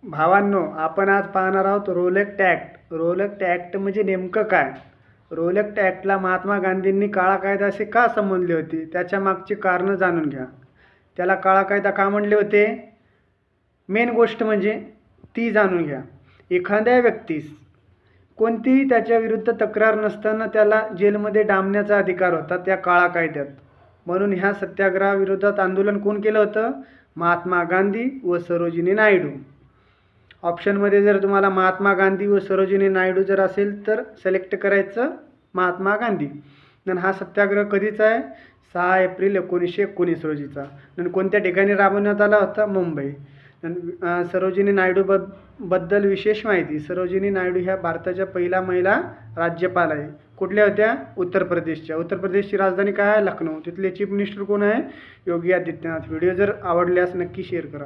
भावांनो, आपण आज पाहणार आहोत role act act. Role act act म्हणजे नेमकं काय? रोल ॲक्ट ॲक्टला महात्मा गांधींनी काळा कायदा असे का संबोधले होते? त्याच्या मागची कारणं जाणून घ्या. त्याला काळा कायदा का म्हणले होते? मेन गोष्ट म्हणजे ती जाणून घ्या. एखाद्या व्यक्तीस कोणतीही त्याच्याविरुद्ध तक्रार नसताना त्याला जेलमध्ये डांबण्याचा अधिकार होता त्या काळा कायद्यात. म्हणून ह्या सत्याग्रहाविरोधात आंदोलन कोण केलं होतं? महात्मा गांधी व सरोजिनी नायडू. ऑप्शनमध्ये जर तुम्हाला महात्मा गांधी व सरोजिनी नायडू जर असेल तर सिलेक्ट करायचं महात्मा गांधी. आणि हा सत्याग्रह कधीचा आहे? 6 एप्रिल 1919 रोजीचा. आणि कोणत्या ठिकाणी राबवण्यात आला होता? मुंबई. सरोजिनी नायडू बद्दल विशेष माहिती. सरोजिनी नायडू ह्या भारताच्या पहिल्या महिला राज्यपाल आहे. कुठल्या होत्या? उत्तर प्रदेशच्या. उत्तर प्रदेशची राजधानी काय आहे? लखनौ. तिथले चीफ मिनिस्टर कोण आहे? योगी आदित्यनाथ. व्हिडिओ जर आवडल्यास नक्की शेअर करा.